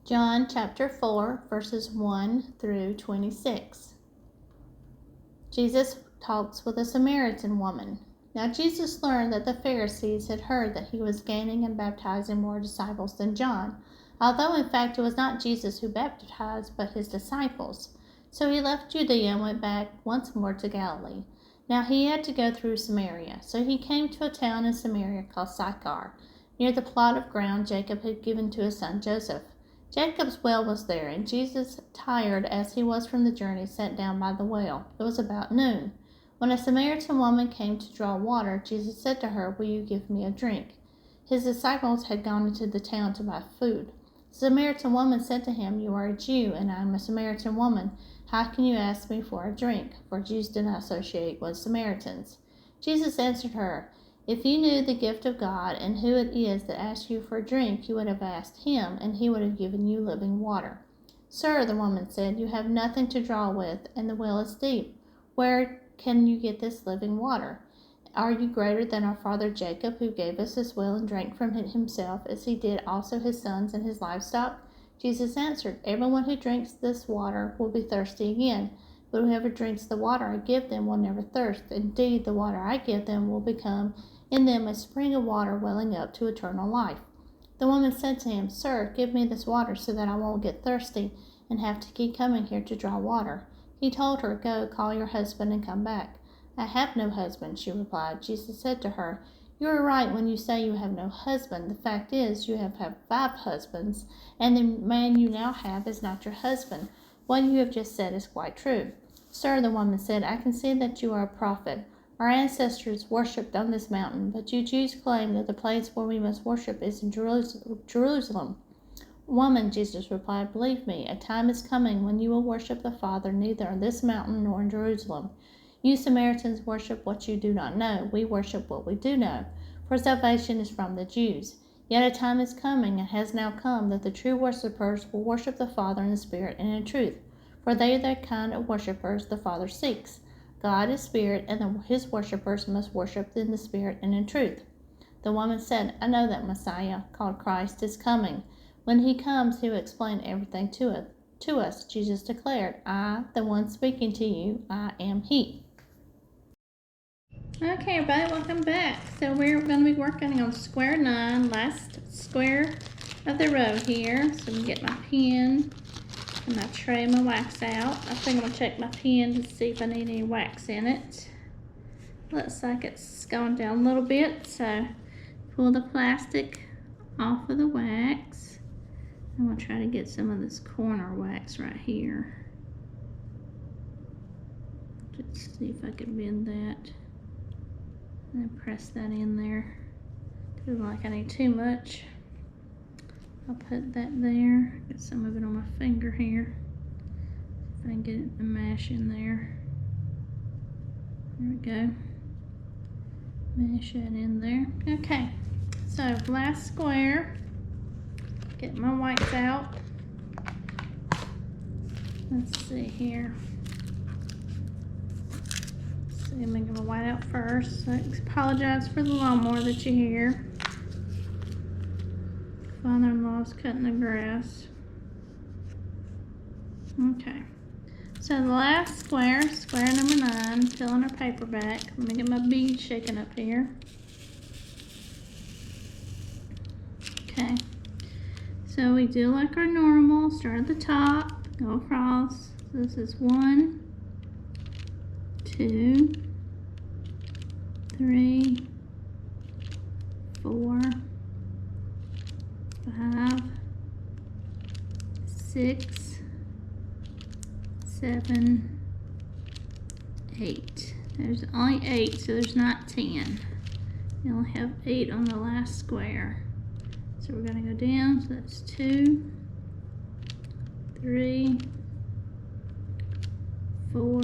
John chapter 4, verses 1 through 26. Jesus talks with a Samaritan woman. Now Jesus learned that the Pharisees had heard that he was gaining and baptizing more disciples than John, although in fact it was not Jesus who baptized, but his disciples. So he left Judea and went back once more to Galilee. Now he had to go through Samaria. So he came to a town in Samaria called Sychar, near the plot of ground Jacob had given to his son Joseph. Jacob's well was there, and Jesus, tired as he was from the journey, sat down by the well. It was about noon. When a Samaritan woman came to draw water, Jesus said to her, "Will you give me a drink?" His disciples had gone into the town to buy food. The Samaritan woman said to him, "You are a Jew, and I am a Samaritan woman. How can you ask me for a drink?" For Jews did not associate with Samaritans. Jesus answered her, "If you knew the gift of God and who it is that asks you for a drink, you would have asked him, and he would have given you living water." "Sir," the woman said, "you have nothing to draw with, and the well is deep. Where can you get this living water? Are you greater than our father Jacob, who gave us this well and drank from it himself, as he did also his sons and his livestock?" Jesus answered, "Everyone who drinks this water will be thirsty again. But whoever drinks the water I give them will never thirst. Indeed, the water I give them will become in them a spring of water welling up to eternal life." The woman said to him, "Sir, give me this water so that I won't get thirsty and have to keep coming here to draw water." He told her, "Go, call your husband and come back." "I have no husband," she replied. Jesus said to her, "You are right when you say you have no husband. The fact is, you have had 5 husbands, and the man you now have is not your husband. What you have just said is quite true." "Sir," the woman said, "I can see that you are a prophet. Our ancestors worshipped on this mountain, but you Jews claim that the place where we must worship is in Jerusalem." "Woman," Jesus replied, "believe me, a time is coming when you will worship the Father neither on this mountain nor in Jerusalem. You Samaritans worship what you do not know. We worship what we do know, for salvation is from the Jews. Yet a time is coming, and has now come, that the true worshippers will worship the Father in the Spirit and in truth, for they are the kind of worshippers the Father seeks. God is spirit, and his worshippers must worship in the spirit and in truth." The woman said, "I know that Messiah, called Christ, is coming. When he comes, he will explain everything to us. Jesus declared, "I, the one speaking to you, I am he." Okay, everybody, welcome back. So we're going to be working on square 9, last square of the row here. So I'm going to get my pen and my tray and my wax out. I think I'm going to check my pen to see if I need any wax in it. Looks like it's gone down a little bit, so pull the plastic off of the wax. I'm going to try to get some of this corner wax right here. Just see if I can bend that. And then press that in there. Doesn't look like I need too much. I'll put that there. Get some of it on my finger here. If I can get it to mash in there. There we go. Mash that in there. Okay, so last square. Get my wax out. Let's see here. Let's see, I'm gonna get my white out first. So I apologize for the lawnmower that you hear. Father-in-law's cutting the grass. Okay, so the last square, square number 9, filling our paper back. Let me get my bead shaken up here. Okay, so we do like our normal, start at the top, go across. So this is 1, 2, 3, 4, 5, 6, 7, 8. There's only 8, so there's not 10. You only have 8 on the last square. So we're going to go down, so that's 2, 3, 4,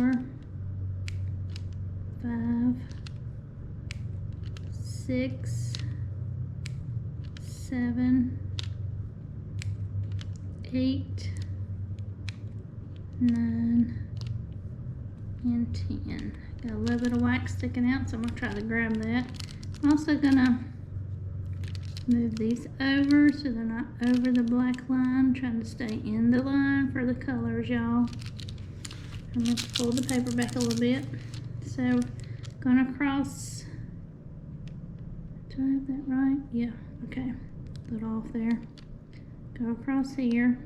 5, 6, 7, 8, 9, and 10. Got a little bit of wax sticking out, so I'm going to try to grab that. I'm also going to Move these over so they're not over the black line. I'm trying to stay in the line for the colors, y'all. I'm going to fold the paper back a little bit. So, going across. Do I have that right? Yeah, okay. Put it off there. Go across here.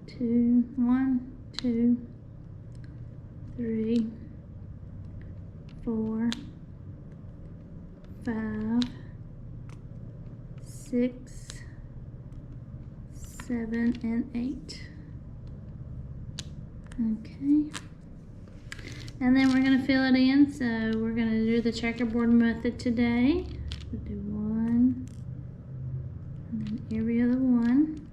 2, 1, 2, 3, 4, 5, 6, 7, and 8. Okay. And then we're going to fill it in, so we're going to do the checkerboard method today. We'll do 1, and then every other one.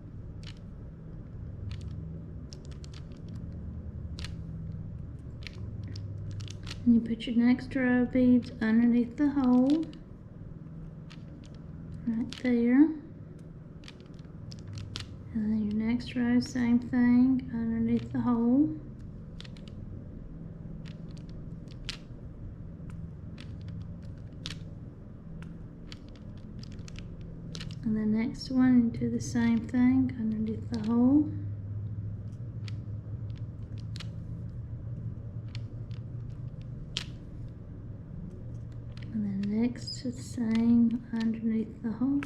And you put your next row of beads underneath the hole, right there. And then your next row, same thing, underneath the hole. And the next one, you do the same thing underneath the hole. And then next, the same underneath the hole.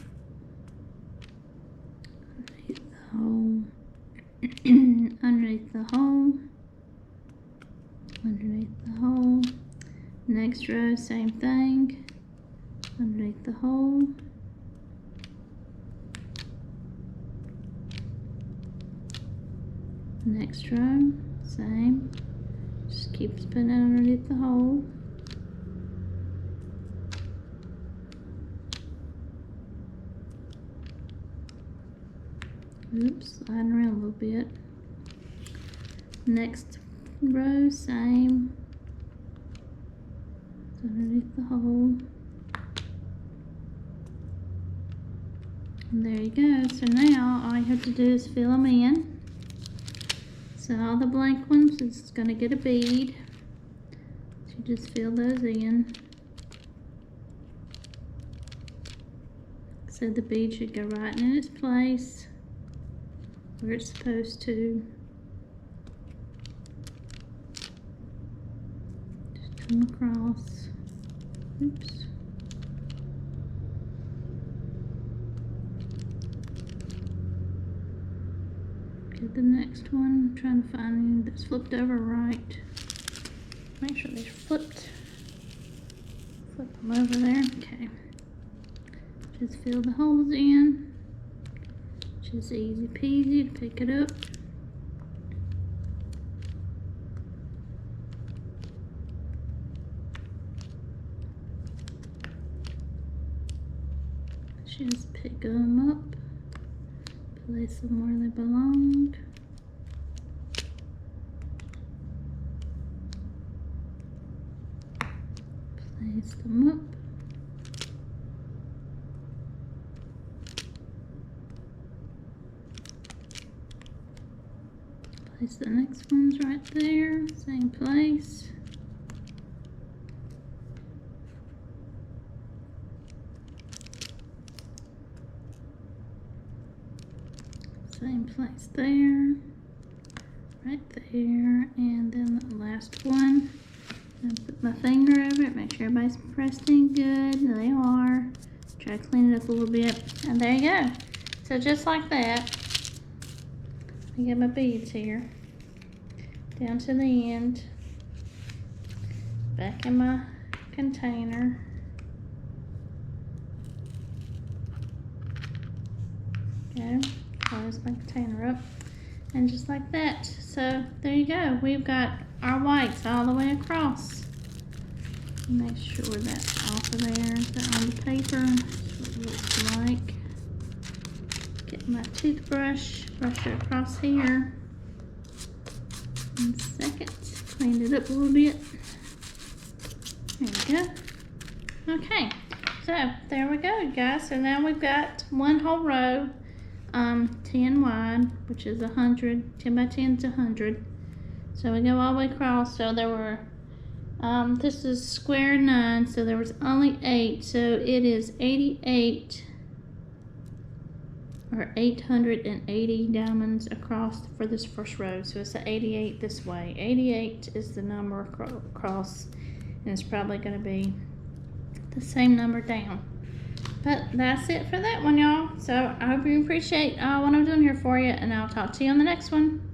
Underneath the hole. Underneath the hole. Underneath the hole. Next row, same thing. Underneath the hole. Next row, same. Just keep spinning underneath the hole. Oops, sliding around a little bit. Next row, same. It's underneath the hole. And there you go. So now all you have to do is fill them in. So all the blank ones, it's going to get a bead. So you just fill those in. So the bead should go right in its place where it's supposed to. Just come across. Oops. Get the next one. I'm trying to find any that's flipped over right. Make sure they're flipped. Flip them over there. Okay. Just fill the holes in. Just easy peasy to pick it up. Just pick them up. Place them where they belong. Place them up. Place the next ones right there, same place. Same place there, right there, and then the last one. I put my finger over it, make sure everybody's pressed in good. They are. Try to clean it up a little bit, and there you go. So just like that, I get my beads here, down to the end, back in my container. Go. Close my container up, and just like that. So there you go. We've got our whites all the way across. Make sure that's off of there. They're on the paper. That's what it looks like. Get my toothbrush, brush it across here. 1 second. Clean it up a little bit. There we go. Okay. So there we go, guys. So now we've got one whole row. 10 wide, which is 100, 10 by 10 is 100. So we go all the way across. So there were This is square 9, so there was only 8, so it is 88 or 880 diamonds across for this first row. So it's the 88 this way. 88 is the number across, and it's probably going to be the same number down. But that's it for that one, y'all. So I hope you appreciate what I'm doing here for you, and I'll talk to you on the next one.